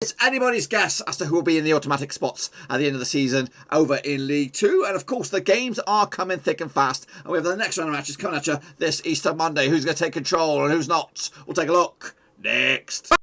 It's anybody's guess as to who will be in the automatic spots at the end of the season over in League Two. And of course, the games are coming thick and fast. And we have the next round of matches coming at you this Easter Monday. Who's going to take control and who's not? We'll take a look next.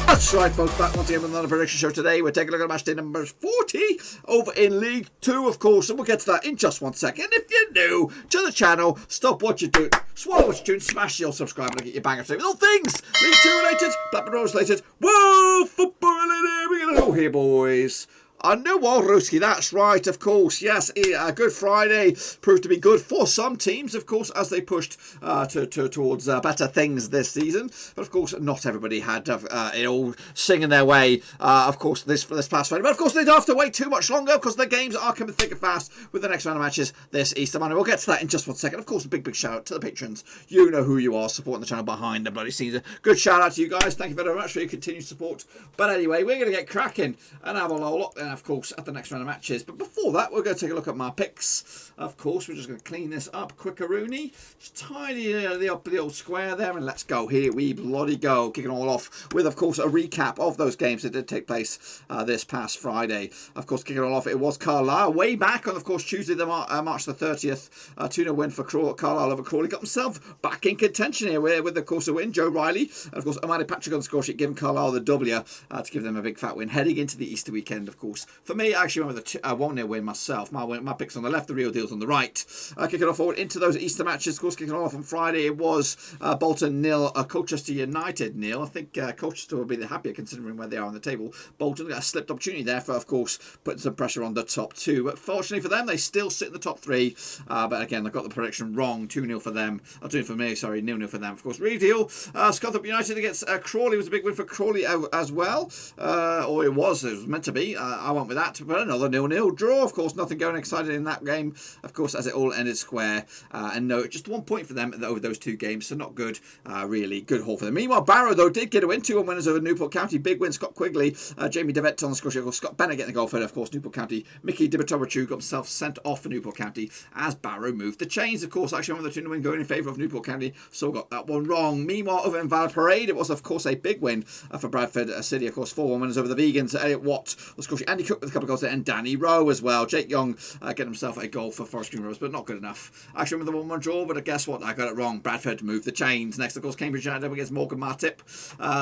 That's right, folks, back once again with another prediction show today. We're taking a look at Matchday number 40 over in League 2, of course, and we'll get to that in just 1 second. If you're new to the channel, stop what you're doing, swallow what you're doing, smash your subscribe and get your banger today with all things League 2 related, Blackburn Rovers related, whoa, football related. We're going to go here, boys. No, Walruski, that's right, of course. Yes, Good Friday proved to be good for some teams, of course, as they pushed towards better things this season. But, of course, not everybody had it all singing their way, of course, this past Friday. But, of course, they don't have to wait too much longer because the games are coming thick and fast with the next round of matches this Easter Monday. We'll get to that in just 1 second. Of course, a big shout out to the patrons. You know who you are, supporting the channel behind the bloody scenes. Good shout out to you guys. Thank you very much for your continued support. But anyway, we're going to get cracking and have a look then, of course, at the next round of matches. But before that, we're going to take a look at my picks. Of course, we're just going to clean this up quick-a-rooney. Just tidy the old square there, and let's go. Here we bloody go. Kicking all off with, of course, a recap of those games that did take place this past Friday. Of course, kicking all off, it was Carlisle way back on, of course, Tuesday, March the 30th. 2-0 win for Carlisle over Crawley. Got himself back in contention here with, of course, a win. Joe Riley, and of course, Amadi Patrick on the score sheet, giving Carlisle the W to give them a big fat win heading into the Easter weekend, of course. For me, I actually went with a 1-0 win myself. My picks on the left, the real deal's on the right. Kicking off forward into those Easter matches. Of course, kicking off on Friday, it was Bolton 0, Colchester United 0. I think Colchester will be the happier considering where they are on the table. Bolton got a slipped opportunity there for, of course, putting some pressure on the top two. But fortunately for them, they still sit in the top three. But again, I got the prediction wrong. 2-0 for them. 2-0 for me, sorry. 0-0 for them. Of course, real deal. Scunthorpe United against Crawley was a big win for Crawley as well. Or it was meant to be. I went with that. But another 0-0 draw. Of course, nothing going excited in that game. Of course, as it all ended square. And no, just 1 point for them over those two games. So not good. Really good haul for them. Meanwhile, Barrow, though, did get a win. 2-1 winners over Newport County. Big win. Scott Quigley. Jamie Devitt on the score sheet. Scott Bennett getting the goal for it. Of course, Newport County. Mickey Dibatorachu got himself sent off for Newport County as Barrow moved the chains. Of course, actually, one of the 2-0 win going in favour of Newport County. So got that one wrong. Meanwhile, over in Vale Parade, it was, of course, a big win for Bradford City. Of course, 4-1 winners over the Vegans. Elliot Watt, the score sheet. Andy Cook with a couple of goals there, and Danny Rowe as well. Jake Young getting himself a goal for Forest Green Rovers, but not good enough. Actually, with the 1-1 draw, but guess what? I got it wrong. Bradford moved the chains. Next, of course, Cambridge United against Morgan Martip.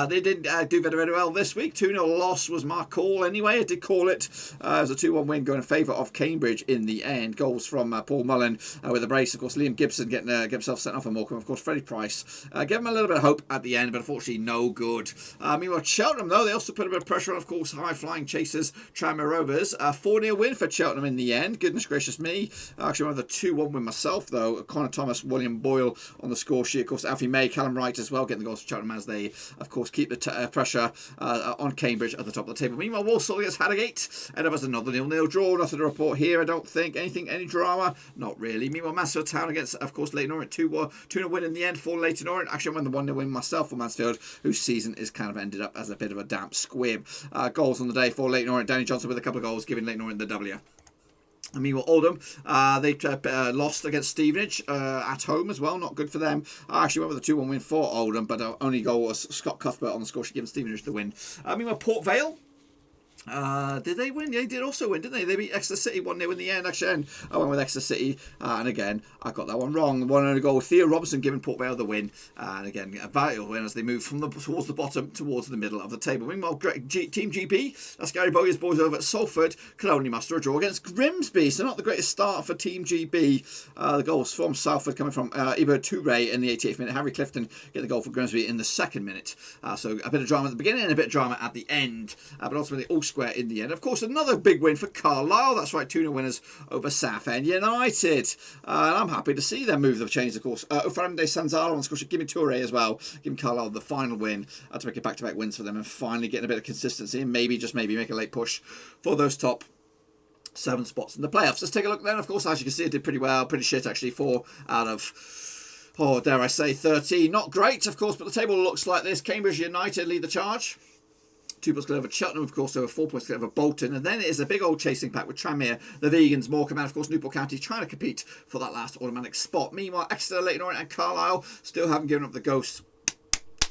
They didn't do very well this week. 2-0 loss was my call anyway. I did call it. It was a 2-1 win going in favour of Cambridge in the end. Goals from Paul Mullen with a brace. Of course, Liam Gibson getting himself sent off for Morecambe. Of course, Freddie Price gave him a little bit of hope at the end, but unfortunately, no good. Meanwhile, Cheltenham, though, they also put a bit of pressure on, of course, high-flying chasers, Tranmere Rovers. 4-0 win for Cheltenham in the end. Goodness gracious me. Actually, one of the 2-1 win myself, though. Connor Thomas, William Boyle on the score sheet. Of course, Alfie May, Callum Wright as well, getting the goals for Cheltenham as they, of course, keep the pressure on Cambridge at the top of the table. Meanwhile, Walsall against Harrogate. And it was another 0-0 draw. Nothing to report here, I don't think. Any drama? Not really. Meanwhile, Mansfield Town against, of course, Leyton Orient. 2-0 win in the end for Leyton Orient. Actually, I won the 1-0 win myself for Mansfield, whose season is kind of ended up as a bit of a damp squib. Goals on the day for Leyton Orient. Danny Johnson with a couple of goals, giving Leyton Orient the W. I mean, Oldham, they lost against Stevenage at home as well. Not good for them. I actually went with a 2-1 win for Oldham, but only goal was Scott Cuthbert on the score. She gave Stevenage the win. I mean, Port Vale. Did they win? Yeah, they did also win, didn't they? They beat Exeter City 1-0 in the end, actually. And I went with Exeter City, and again, I got that one wrong. One only goal. Theo Robinson giving Port Vale the win, and again, a vital win as they move from towards the bottom towards the middle of the table. Meanwhile, Team GP, that's Gary Bowyer's boys over at Salford, could only muster a draw against Grimsby, so not the greatest start for Team GB. The goals from Salford coming from Iber Toure in the 88th minute. Harry Clifton getting the goal for Grimsby in the 2nd minute. So a bit of drama at the beginning and a bit of drama at the end, but ultimately all square in the end. Of course, another big win for Carlisle. That's right, 2-0 winners over Southend United. And I'm happy to see them move the chains, of course. Ufrande Sanzaro on the score, give me Toure as well. Give Carlisle the final win to make it back-to-back wins for them and finally getting a bit of consistency and maybe, just maybe, make a late push for those top 7 spots in the playoffs. Let's take a look then. Of course, as you can see, it did pretty well. Pretty shit, actually. 4 out of Oh, dare I say 13. Not great, of course, but the table looks like this. Cambridge United lead the charge. 2 points clear over Cheltenham, of course, over 4 points clear over Bolton. And then it is a big old chasing pack with Tranmere, the Vegans, Morecambe, and of course Newport County trying to compete for that last automatic spot. Meanwhile, Exeter, Leyton, Orient and Carlisle still haven't given up the ghost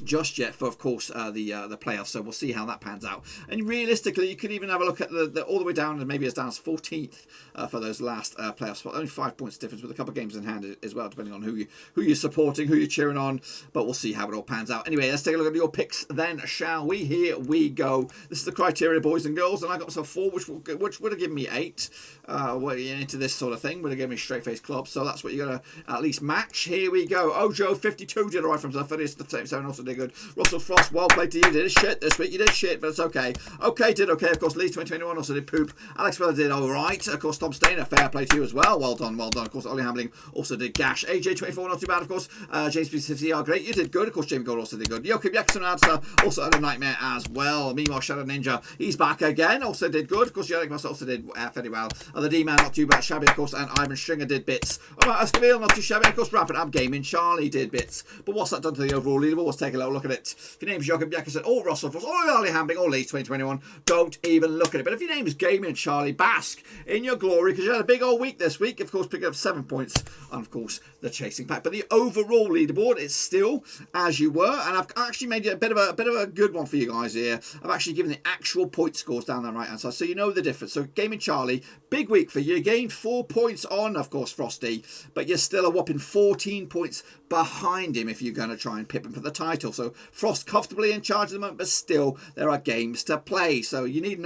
just yet for, of course, the playoffs. So we'll see how that pans out. And realistically, you could even have a look at the all the way down, and maybe as down as 14th for those last playoff spots. Only 5 points difference with a couple of games in hand as well, depending on who you're supporting, who you're cheering on. But we'll see how it all pans out. Anyway, let's take a look at your picks then, shall we? Here we go. This is the criteria, boys and girls, and I got myself 4, which would have given me 8. Into this sort of thing would have given me straight-faced club. So that's what you're gonna at least match. Here we go. Ojo 52 did alright from himself. 37 also did good. Russell Frost, well played to you. Did shit this week. You did shit, but it's okay. Okay, did okay. Of course, Leeds 2021 also did poop. Alex Weller did all right. Of course, Tom Stainer, fair play to you as well. Well done, well done. Of course, Ollie Hambling also did gash. AJ 24, not too bad. Of course, James B50, great. You did good. Of course, Jamie Gold also did good. Joachim Jackson also had a nightmare as well. Meanwhile, Shadow Ninja, he's back again. Also did good. Of course, Yannick Moss also did fairly well. The D-Man, not too bad. Shabby, of course, and Ivan Stringer did bits. All right, Escoville, not too shabby. Of course, Rapid Ab Gaming, Charlie did bits. But what's that done to the overall leaderboard? Let's take a little look at it. If your name's Joachim Jackson or Russell Frost or Ollie Hambling or Leeds 2021, don't even look at it. But if your name is Gaming Charlie, bask in your glory because you had a big old week this week. Of course, picking up 7 points and, of course, the chasing pack. But the overall leaderboard is still as you were. And I've actually made it a bit of a good one for you guys here. I've actually given the actual point scores down the right-hand side, so you know the difference. So Gaming Charlie, big week for you. You gained 4 points on, of course, Frosty, but you're still a whopping 14 points behind him if you're going to try and pip him for the title. So Frost comfortably in charge at the moment, but still there are games to play. So you need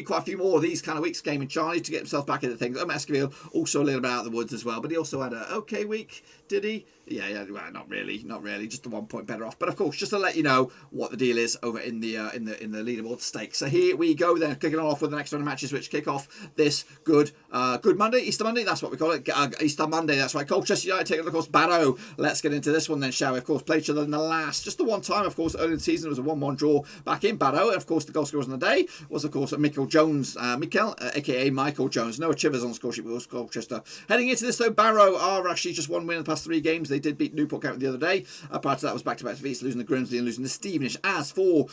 quite a few more of these kind of weeks, Gaming Charlie, to get himself back into things. Escoville also a little bit out of the woods as well, but he also had a okay week, did he? Yeah, well, not really, just the 1 point better off. But of course, just to let you know what the deal is over in the leaderboard stakes. So here we go then, kicking off with the next round of matches, which kick off this good Monday, Easter Monday. That's what we call it, Easter Monday. That's right. Colchester United taking, of course, Barrow. Let's get into this one then, shall we? Of course, played each other in the last, just the one time. Of course, early in the season it was a 1-1 draw back in Barrow. And of course, the goal scorers on the day was, of course, Michael Jones, aka Michael Jones. Noah Chivers on the score sheet with Colchester. Heading into this though, Barrow are actually just one win in the past 3 games. They did beat Newport County the other day. Prior to that was back-to-back defeats, losing to Grimsby and losing to Stevenage. As for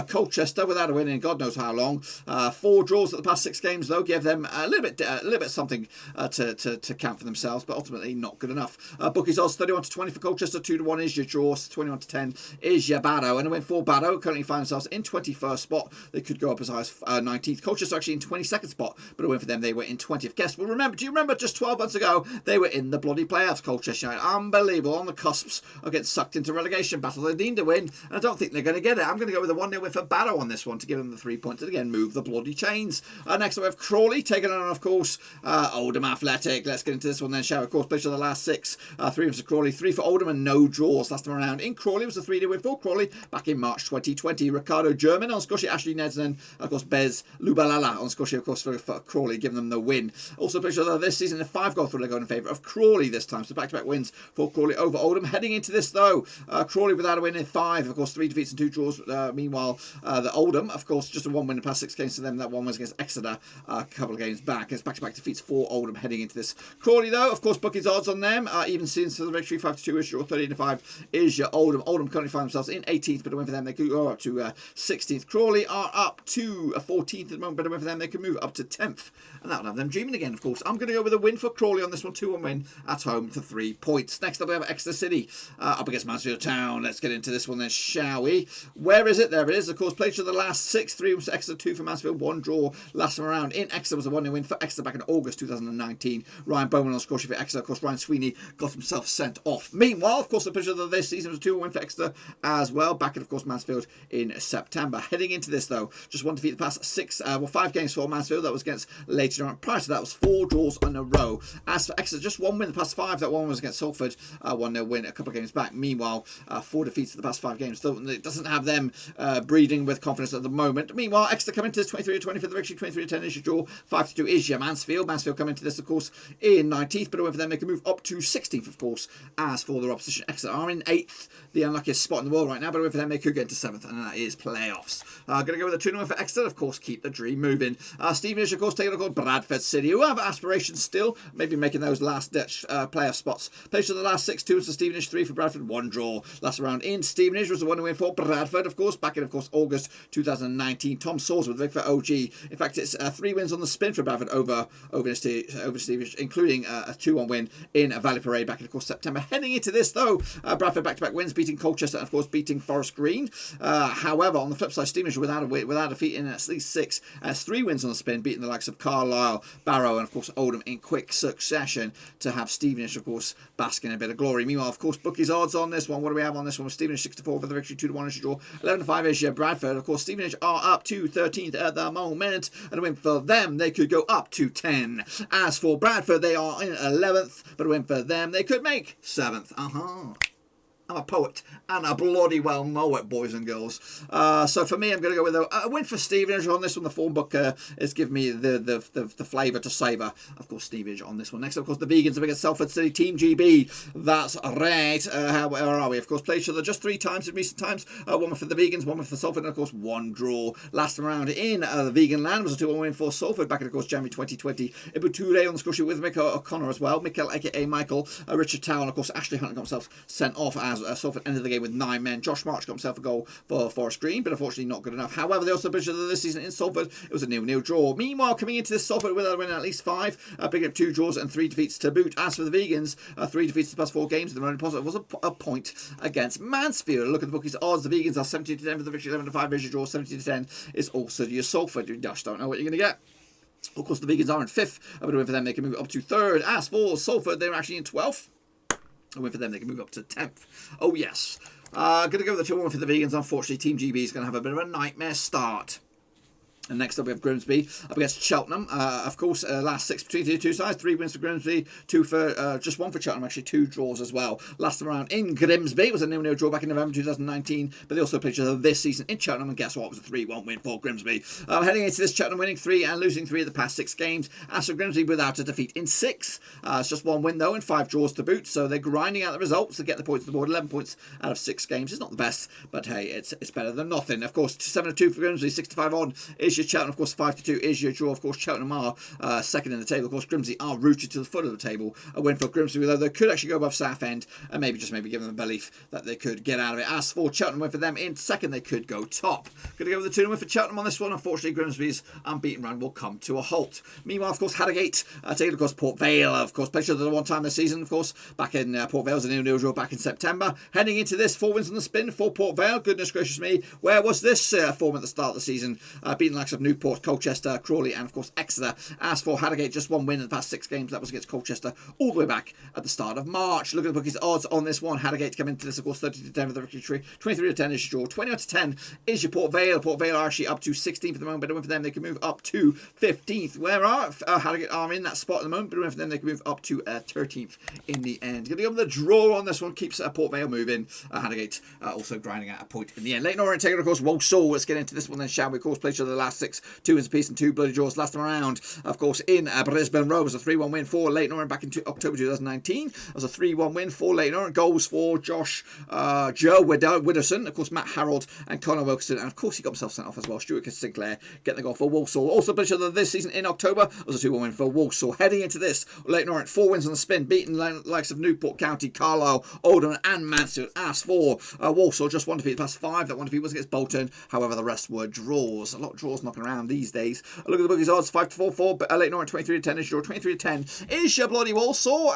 Colchester, without a win in God knows how long, 4 draws at the past 6 games though give them a little bit something to count for themselves, but ultimately not good enough. Bookies odds 31-20 for Colchester, 2-1 is your draw, 21-10 is your Barrow, and a win for Barrow currently find themselves in 21st spot. They could go up as high as 19th. Colchester actually in 22nd spot, but a win for them, they were in 20th. Guess, well, do you remember just 12 months ago they were in the bloody playoffs? Colchester United, unbelievable, on the cusps of getting sucked into relegation battle. They need to win, and I don't think they're going to get it. I'm going to go with a 1-0 win for Barrow on this one to give them the 3 points and again move the bloody chains. Next up we have Crawley taking on, of course, Oldham Athletic. Let's get into this one then, shall we? Of course, played for the last 6, 3 for Crawley, 3 for Oldham, and no draws last time around. In Crawley was a 3-0 win for Crawley back in March 2020. Ricardo German on score sheet, Ashley Neds, and then of course Bez Lubalala on score sheet, of course, for Crawley, giving them the win. Also played for this season a 5-goal thriller going in favour of Crawley this time, so back-to-back wins for Crawley over Oldham. Heading into this though, Crawley without a win in 5, of course 3 defeats and 2 draws. Meanwhile, the Oldham, of course, just a 1 win in the past 6 games to them. That one was against Exeter a couple of games back. It's back-to-back defeats for Oldham heading into this. Crawley though, of course, bookies odds on them, even since the victory 5-2 is your 13-5 is your Oldham. Oldham currently find themselves in 18th, but a win for them they could go up to 16th. Crawley are up to 14th at the moment, but a win for them they can move up to 10th, and that will have them dreaming again. Of course, I'm going to go with a win for Crawley on this one, 2-1 win at home for 3 points. Next up we have Exeter City up against Mansfield Town. Let's get into this one then, shall we? Where is it? There it is. Of course, played to the last 6, 3 was Exeter, 2 for Mansfield, 1 draw last time around. In Exeter was a 1-0 win for Exeter back in August 2019. Ryan Bowman on score sheet for Exeter. Of course, Ryan Sweeney got himself sent off. Meanwhile, of course, the picture of this season was a 2-1 win for Exeter as well, back in, of course, Mansfield in September. Heading into this though, just 1 defeat the past 5 games for Mansfield. That was against Leyton. Prior to that was 4 draws in a row. As for Exeter, just 1 win the past 5. That one was against Salford, 1-0 win a couple of games back. Meanwhile, 4 defeats in the past 5 games. So it doesn't have them breathing with confidence at the moment. Meanwhile, Exeter come into this 23-20 for the victory, 23-10 is your draw, 5-2 is your Mansfield. Mansfield come into this, of course, in 19th, but a win for them they can move up to 16th, of course. As for their opposition, Exeter are in 8th, the unluckiest spot in the world right now, but a win for them they could get into 7th, and that is playoffs. Going to go with a 2-0 win for Exeter, of course, keep the dream moving. Stevenage, of course, taking a look at Bradford City, who have aspirations still, maybe making those last-ditch playoff spots Place of the last 6, 2 was for Stevenage, 3 for Bradford, 1 draw. Last round in Stevenage was the 1 win for Bradford, of course, back in, of course, August 2019. Tom Sawes with the victory for OG. In fact, it's 3 wins on the spin for Bradford over Stevenage, including a 2-1 win in Vale Parade back in, of course, September. Heading into this, though, Bradford back-to-back wins, beating Colchester and, of course, beating Forest Green. However, on the flip side, Stevenage without a defeat in at least 6, has 3 wins on the spin, beating the likes of Carlisle, Barrow, and, of course, Oldham in quick succession to have Stevenage, of course, basking in a bit of glory. Meanwhile, of course, bookies odds on this one. What do we have on this one? Stevenage 6-4 for the victory, 2-1 is your draw, 11-5 is your Bradford. Of course, Stevenage are up to 13th at the moment, and a win for them, they could go up to 10. As for Bradford, they are in 11th, but a win for them, they could make 7th. I'm a poet, and I bloody well know it, boys and girls. So for me, I'm going to go with a win for Stevenage on this one. The form book is giving me the flavour to savour. Of course, Stevenage on this one. Next, of course, the Vegans against Salford City, Team GB. That's right. Where are we? Of course, played each other just 3 times in recent times. 1 for the Vegans, 1 for Salford, and of course, 1 draw. Last round in the Vegan land was a 2-1 win for Salford back in, of course, January 2020. Ibuture on the score sheet with Michael O'Connor as well. Michael, aka Michael, Richard Tower, and of course, Ashley Hunt got himself sent off as Salford ended the game with 9 men. Josh March got himself a goal for Forest Green, but unfortunately not good enough. However, they also finished this season in Salford. It was a 0-0 draw. Meanwhile, coming into this Salford with a win at least 5, picking up 2 draws and 3 defeats to boot. As for the Vegans, 3 defeats to the past 4 games. The only positive was a point against Mansfield. Look at the bookies' odds. The Vegans are 17-10 for the victory, 11-5 is your draw, 17-10 is also your Salford. You just don't know what you're going to get. Of course, the Vegans are in 5th. A bit of win for them, they can move up to 3rd. As for Salford, they're actually in 12th. A win for them, they can move up to 10th. Oh, yes. Going to go with the 2-1 for the Vegans. Unfortunately, Team GB is going to have a bit of a nightmare start. And next up we have Grimsby up against Cheltenham. Of course, last 6 between the 2 sides. 3 wins for Grimsby, 2 for just 1 for Cheltenham. Actually, 2 draws as well. Last time around in Grimsby, it was a 0-0 draw back in November 2019. But they also played each other this season in Cheltenham. And guess what? It was a 3-1 win for Grimsby. Heading into this, Cheltenham winning 3 and losing 3 of the past 6 games. As for Grimsby, without a defeat in 6. It's just 1 win though and 5 draws to boot. So they're grinding out the results to get the points to the board. 11 points out of 6 games. It's not the best, but hey, it's better than nothing. Of course, 7-2 for Grimsby, 65 on is your Cheltenham. Of course, 5-2 is your draw. Of course, Cheltenham are second in the table. Of course, Grimsby are rooted to the foot of the table. A win for Grimsby, though they could actually go above Southend and maybe give them a belief that they could get out of it. As for Cheltenham, win for them in second, they could go top. Going to go with the 2-1 win for Cheltenham on this one. Unfortunately, Grimsby's unbeaten run will come to a halt. Meanwhile, of course, Harrogate taking, of course, Port Vale. Of course, played each other 1 time this season. Of course, back in Port Vale's a 0-0 draw back in September. Heading into this, 4 wins on the spin for Port Vale. Goodness gracious me, where was this form at the start of the season? Beating the likes of Newport, Colchester, Crawley, and of course Exeter. As for Harrogate, just 1 win in the past 6 games. That was against Colchester all the way back at the start of March. Look at the bookies' odds on this one. Harrogate come into this, of course, 30-10 for the victory, 23-10 is your draw, 20-10 is your Port Vale. Port Vale are actually up to 16th at the moment, but a win for them, they can move up to 15th. Where are Harrogate are in that spot at the moment, but a win for them, they can move up to 13th in the end. Going to go with the draw on this one, keeps Port Vale moving. Harrogate also grinding out a point in the end. Leyton Orient taking, of course, Walsall. Let's get into this one then, shall we? Of course, played each other the last 6, 2 wins apiece and 2 bloody draws. Last time around, of course, in Brisbane Rovers, a 3-1 win for Leyton Orient back in October 2019. It was a 3-1 win for Leyton Orient. Goals for Joe Widdowson, of course, Matt Harrold and Conor Wilkinson, and of course he got himself sent off as well. Stuart Sinclair getting the goal for Walsall. Also played each other this season in October. It was a 2-1 win for Walsall. Heading into this, Leyton Orient 4 wins on the spin, beating the likes of Newport County, Carlisle, Oldham and Mansfield. As for Walsall, just 1 defeat past 5. That 1 defeat was against Bolton. However, the rest were draws. A lot of draws knocking around these days. Look at the bookies' odds. 5-4 for Leyton Orient, 23-10 is your 23-10 is your bloody Walsall.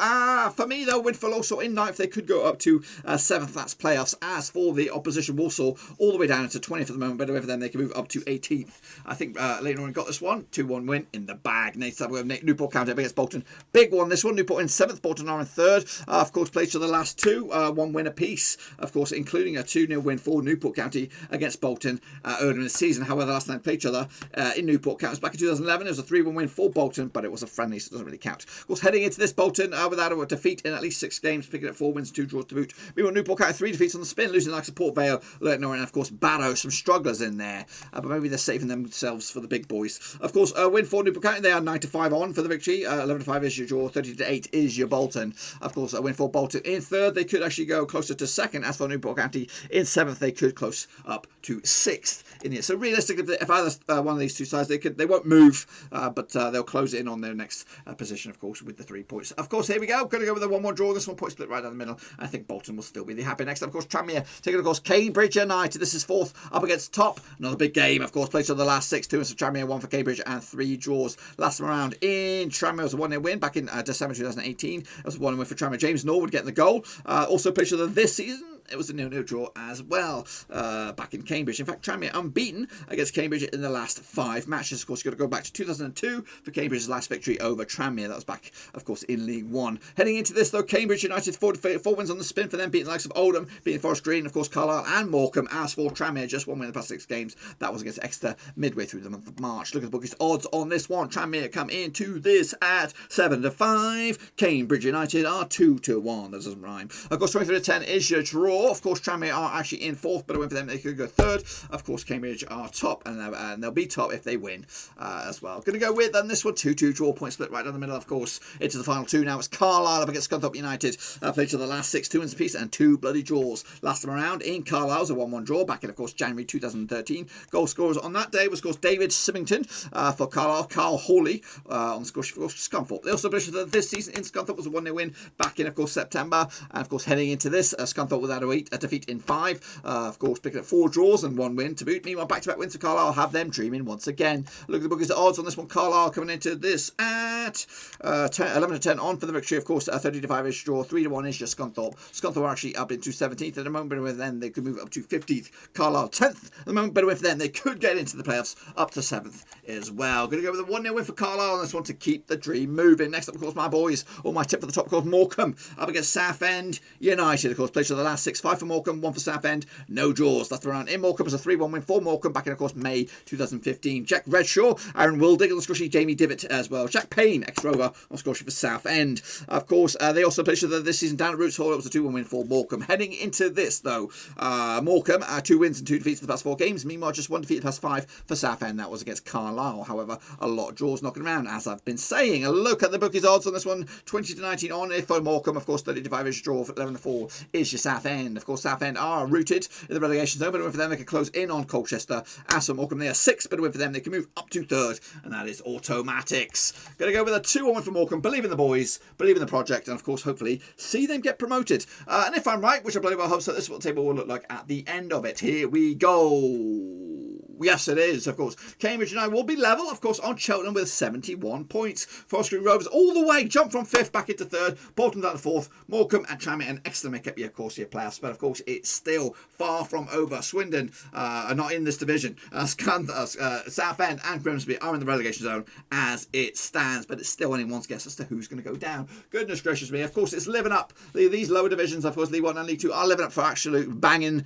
For me though, win for Walsall in 9th, they could go up to 7th. That's playoffs. As for the opposition, Walsall all the way down to 20th at the moment, but over them they can move up to 18th. I think Leyton Orient got this one. 2-1 win in the bag. Next up we have Newport County up against Bolton. Big one this one. Newport in 7th, Bolton are in 3rd. Of course, played to the last 2, 1 win apiece. Of course, including a 2-0 win for Newport County against Bolton earlier in the season. However, last time they played each other in Newport County was back in 2011. It was a 3-1 win for Bolton, but it was a friendly, so it doesn't really count. Of course, heading into this, Bolton without a defeat in at least 6 games, picking up 4 wins, 2 draws to boot. Meanwhile, Newport County 3 defeats on the spin, losing the likes of Port Vale, Leyton Orient, and of course Barrow. Some strugglers in there, but maybe they're saving themselves for the big boys. Of course, a win for Newport County. They are 9-5 on for the victory. 11-5 is your draw, 30-8 is your Bolton. Of course, a win for Bolton in 3rd. They could actually go closer to 2nd. As for Newport County in 7th, they could close up to 6th in here. So realistically, if either one of these two sides. They won't move, but they'll close in on their next position, of course, with the 3 points. Of course, here we go. Going to go with a 1-1 draw. This 1 point split right down the middle. I think Bolton will still be the happy. Next up, of course, Tranmere taking, of course, Cambridge United. This is 4th up against top. Another big game, of course. Played on the last 6. 2 wins for Tranmere, 1 for Cambridge, and 3 draws. Last time around in Tranmere was a 1-0 win back in December 2018. It was a 1-0 win for Tranmere. James Norwood getting the goal. Also played on this season. It was a 0-0 draw as well back in Cambridge. In fact, Tranmere unbeaten against Cambridge in the last 5 matches. Of course, you've got to go back to 2002 for Cambridge's last victory over Tranmere. That was back, of course, in League One. Heading into this, though, Cambridge United 4 wins on the spin for them, beating the likes of Oldham, beating Forest Green, of course, Carlisle and Morecambe. As for Tranmere, just 1 win in the past 6 games. That was against Exeter midway through the month of March. Look at the bookies odds on this one. Tranmere come into this at 7-5. Cambridge United are 2-1. That doesn't rhyme. Of course, 23-10 is your draw. Of course, Tranmere are actually in 4th, but a win for them, they could go 3rd. Of course, Cambridge are top, and they'll be top if they win as well. Going to go with, this one, 2-2 draw, point split right down the middle, of course. Into the final 2 now. It's Carlisle up against Scunthorpe United. Played to the last 6, 2 wins apiece, and 2 bloody draws. Last time around in Carlisle was a 1-1 draw back in, of course, January 2013. Goal scorers on that day was, of course, David Symington for Carlisle, Carl Hawley on the score for Scunthorpe. They also finished this season in Scunthorpe was a 1-0 win back in, of course, September. And, of course, heading into this, Scunthorpe without a defeat in 5. Of course, picking up 4 draws and 1 win to boot. Meanwhile, back-to-back wins for Carlisle have them dreaming once again. Look at the bookies odds on this one. Carlisle coming into this at 11-10 on for the victory. Of course, 30-5 is draw. 3-1 is just Scunthorpe. Scunthorpe are actually up into 17th at the moment, but with them they could move up to 15th. Carlisle 10th at the moment, but with them they could get into the playoffs up to 7th as well. Going to go with a 1-0 win for Carlisle on this one to keep the dream moving. Next up, of course, my boys, or my tip for the top, of course, Morecambe up against Southend United. Of course, played for the last 6, 5 for Morecambe, 1 for Southend. No draws. That's around in Morecambe was a 3-1 win for Morecambe back in, of course, May 2015. Jack Redshaw, Aaron Wildig on the scoresheet, Jamie Divott as well. Jack Payne, ex-Rover, on the scoresheet for Southend. Of course, they also played this season down at Roots Hall. It was a 2-1 win for Morecambe. Heading into this, though, Morecambe, 2 wins and 2 defeats in the past 4 games. Meanwhile, just 1 defeat in the past 5 for Southend. That was against Carlisle. However, a lot of draws knocking around, as I've been saying. A look at the bookies odds on this one. 20-19 on it for Morecambe. Of course, 30-5 is draw. 11-4 is your Southend. Of course, Southend are rooted in the relegation zone, but a win for them, they can close in on Colchester. As for Morecambe, they are 6th, but a win for them, they can move up to 3rd, and that is automatics. Going to go with a 2-1 win for Morecambe. Believe in the boys, believe in the project, and of course, hopefully, see them get promoted. And if I'm right, which I bloody well hope so, this is what the table will look like at the end of it. Here we go. Yes, it is, of course. Cambridge United will be level, of course, on Cheltenham with 71 points. Forest Green Rovers all the way, jump from 5th back into 3rd. Bolton down to 4th. Morecambe and Tranmere and Exeter make up, of course, your playoffs. But, of course, it's still far from over. Swindon are not in this division. Southend and Grimsby are in the relegation zone as it stands. But it's still anyone's guess as to who's going to go down. Goodness gracious me. Of course, it's living up. These lower divisions, of course, League 1 and League 2 are living up for absolute banging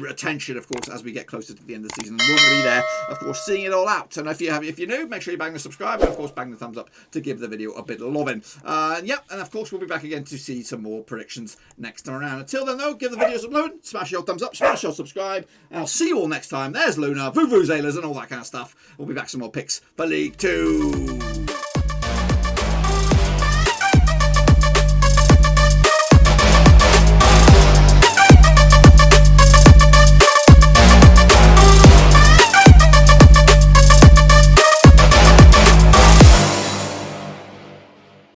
attention, of course, as we get closer to the end of the season. We're going to be there, of course, seeing it all out. And if you're new, make sure you bang the subscribe and, of course, bang the thumbs up to give the video a bit of loving. Yep, and of course, we'll be back again to see some more predictions next time around. Until then, though, give the video some loving, smash your thumbs up, smash your subscribe, and I'll see you all next time. There's Luna, Vuvuzelas, and all that kind of stuff. We'll be back some more picks for League 2.